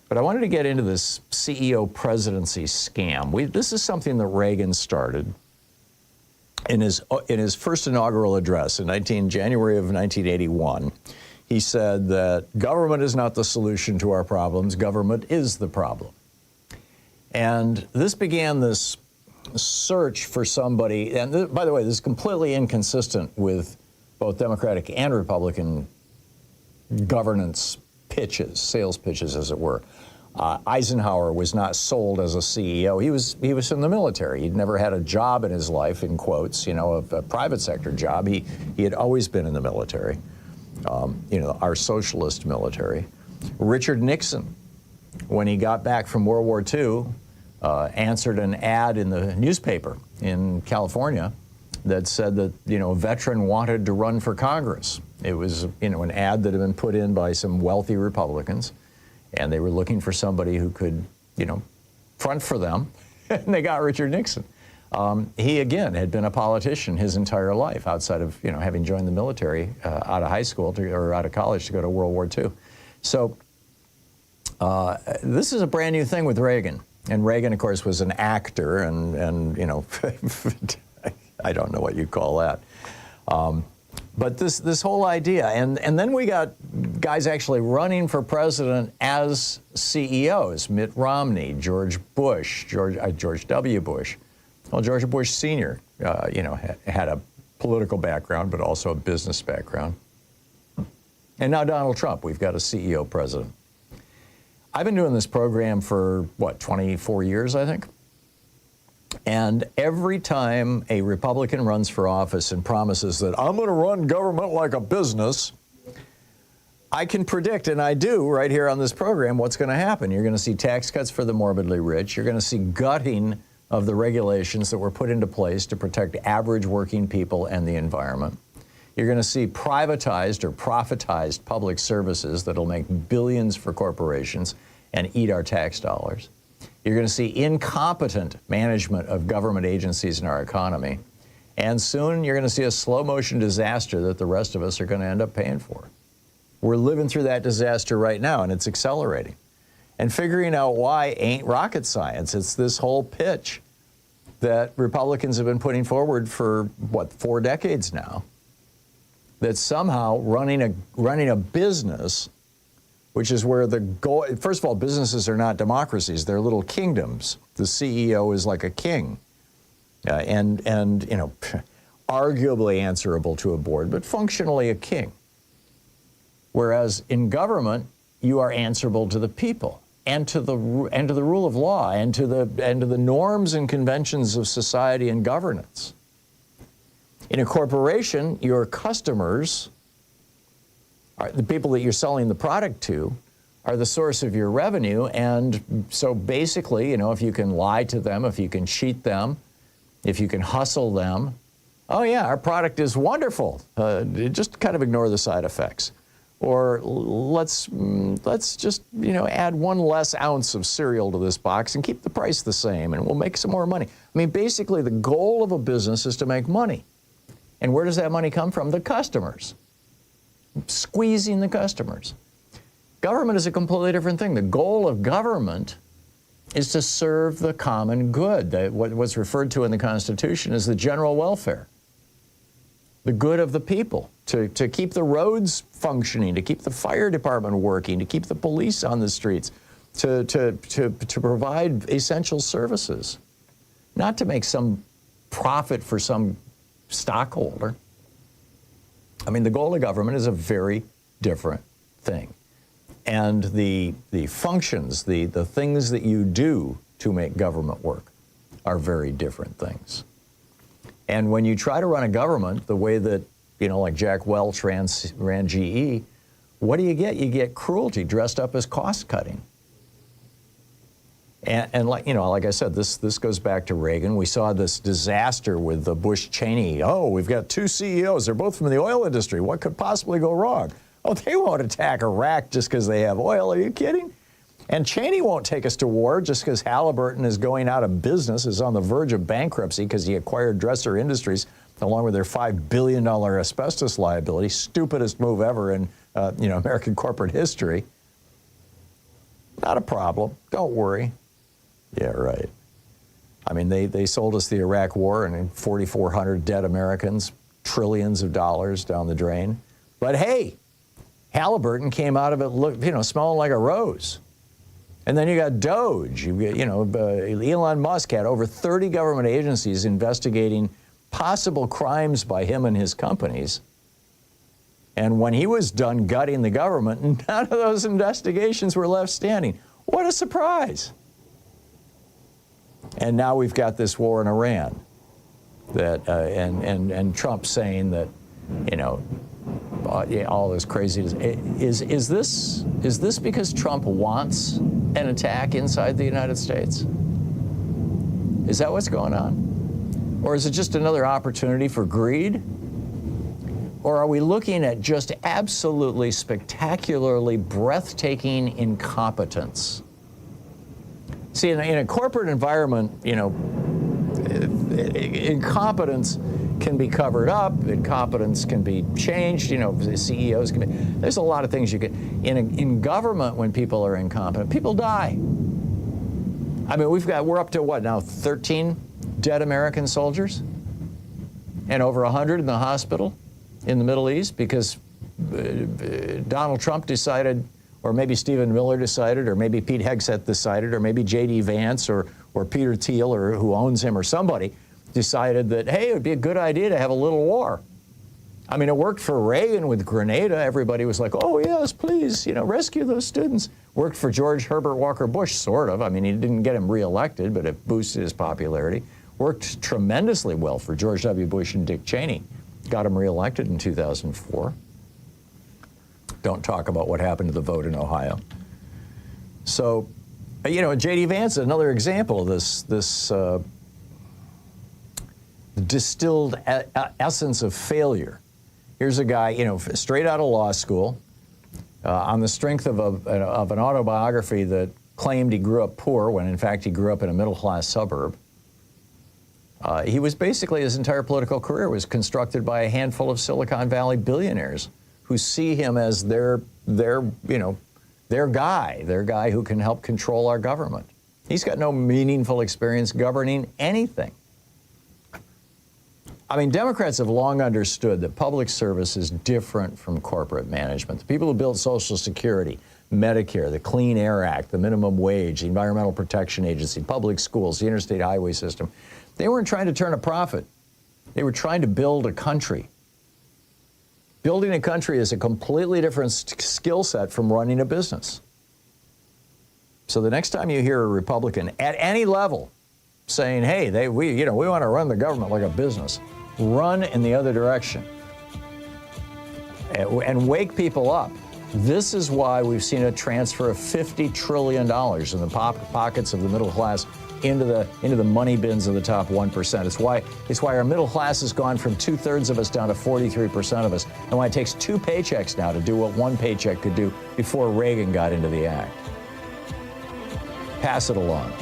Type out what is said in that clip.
But I wanted to get into this CEO presidency scam. This is something that Reagan started in his first inaugural address in January of 1981. He said that government is not the solution to our problems, government is the problem. And this began this search for somebody, and by the way, this is completely inconsistent with both Democratic and Republican governance pitches, sales pitches, as it were. Eisenhower was not sold as a CEO. He was in the military. He'd never had a job in his life, in quotes, a private sector job. He had always been in the military, our socialist military. Richard Nixon, when he got back from World War II, answered an ad in the newspaper in California that said that, a veteran wanted to run for Congress. It was, an ad that had been put in by some wealthy Republicans, and they were looking for somebody who could, front for them, and they got Richard Nixon. He, again, had been a politician his entire life outside of, having joined the military out of high school or out of college to go to World War II. So this is a brand new thing with Reagan. And Reagan, of course, was an actor, and I don't know what you call that. But this whole idea, and then we got guys actually running for president as CEOs: Mitt Romney, George Bush, George W. Bush. Well, George Bush Sr., had a political background, but also a business background. And now Donald Trump, we've got a CEO president. I've been doing this program for, 24 years, I think? And every time a Republican runs for office and promises that I'm going to run government like a business, I can predict, and I do right here on this program, what's going to happen. You're going to see tax cuts for the morbidly rich. You're going to see gutting of the regulations that were put into place to protect average working people and the environment. You're going to see privatized or profitized public services that'll make billions for corporations and eat our tax dollars. You're going to see incompetent management of government agencies in our economy. And soon you're going to see a slow motion disaster that the rest of us are going to end up paying for. We're living through that disaster right now, and it's accelerating. And figuring out why ain't rocket science. It's this whole pitch that Republicans have been putting forward for, 4 decades now, that somehow running a business, which is where the goal, first of all, businesses are not democracies, they're little kingdoms. The CEO is like a king, and arguably answerable to a board, but functionally a king. Whereas in government, you are answerable to the people and to the rule of law and to the norms and conventions of society and governance. In a corporation, your customers, the people that you're selling the product to, are the source of your revenue. And so basically, if you can lie to them, if you can cheat them, if you can hustle them, oh yeah, our product is wonderful. Just kind of ignore the side effects. Or let's just, add 1 less ounce of cereal to this box and keep the price the same, and we'll make some more money. I mean, basically, the goal of a business is to make money. And where does that money come from? The customers. Squeezing the customers. Government is a completely different thing. The goal of government is to serve the common good. What's referred to in the Constitution as the general welfare. The good of the people, to keep the roads functioning, to keep the fire department working, to keep the police on the streets, to provide essential services, not to make some profit for some stockholder. I mean, the goal of government is a very different thing. And the functions, the things that you do to make government work are very different things. And when you try to run a government the way that, like Jack Welch ran GE, what do? You get cruelty dressed up as cost cutting. And like I said, this goes back to Reagan. We saw this disaster with the Bush-Cheney. Oh, we've got 2 CEOs. They're both from the oil industry. What could possibly go wrong? Oh, they won't attack Iraq just because they have oil. Are you kidding? And Cheney won't take us to war just because Halliburton is going out of business, is on the verge of bankruptcy because he acquired Dresser Industries along with their $5 billion asbestos liability. Stupidest move ever in American corporate history. Not a problem. Don't worry. Yeah, right. I mean, they sold us the Iraq War and 4,400 dead Americans, trillions of dollars down the drain. But hey, Halliburton came out of it, smelling like a rose. And then you got Doge. Elon Musk had over 30 government agencies investigating possible crimes by him and his companies. And when he was done gutting the government, none of those investigations were left standing. What a surprise. And now we've got this war in Iran, that and Trump saying that, all this craziness. Is this because Trump wants an attack inside the United States? Is that what's going on? Or is it just another opportunity for greed? Or are we looking at just absolutely spectacularly breathtaking incompetence? See, in a corporate environment, incompetence can be covered up, incompetence can be changed, the CEOs can be, there's a lot of things you can, in government when people are incompetent, people die. I mean, we're up to what now, 13 dead American soldiers? And over 100 in the hospital in the Middle East because Donald Trump decided, or maybe Stephen Miller decided, or maybe Pete Hegseth decided, or maybe J.D. Vance or Peter Thiel, or who owns him, or somebody decided that, hey, it would be a good idea to have a little war. I mean, it worked for Reagan with Grenada. Everybody was like, oh, yes, please, rescue those students. Worked for George Herbert Walker Bush, sort of. I mean, he didn't get him reelected, but it boosted his popularity. Worked tremendously well for George W. Bush and Dick Cheney. Got him reelected in 2004. Don't talk about what happened to the vote in Ohio. So, J.D. Vance is another example of this distilled essence of failure. Here's a guy, straight out of law school, on the strength of an autobiography that claimed he grew up poor when, in fact, he grew up in a middle-class suburb. He was basically, his entire political career was constructed by a handful of Silicon Valley billionaires who see him as their guy who can help control our government. He's got no meaningful experience governing anything. I mean, Democrats have long understood that public service is different from corporate management. The people who built Social Security, Medicare, the Clean Air Act, the minimum wage, the Environmental Protection Agency, public schools, the interstate highway system, they weren't trying to turn a profit. They were trying to build a country. Building a country is a completely different skill set from running a business. So the next time you hear a Republican at any level saying, hey, we want to run the government like a business, run in the other direction and wake people up. This is why we've seen a transfer of $50 trillion in the pockets of the middle class into the money bins of the top 1%. It's why our middle class has gone from 2/3 of us down to 43% of us, and why it takes 2 paychecks now to do what 1 paycheck could do before Reagan got into the act. Pass it along.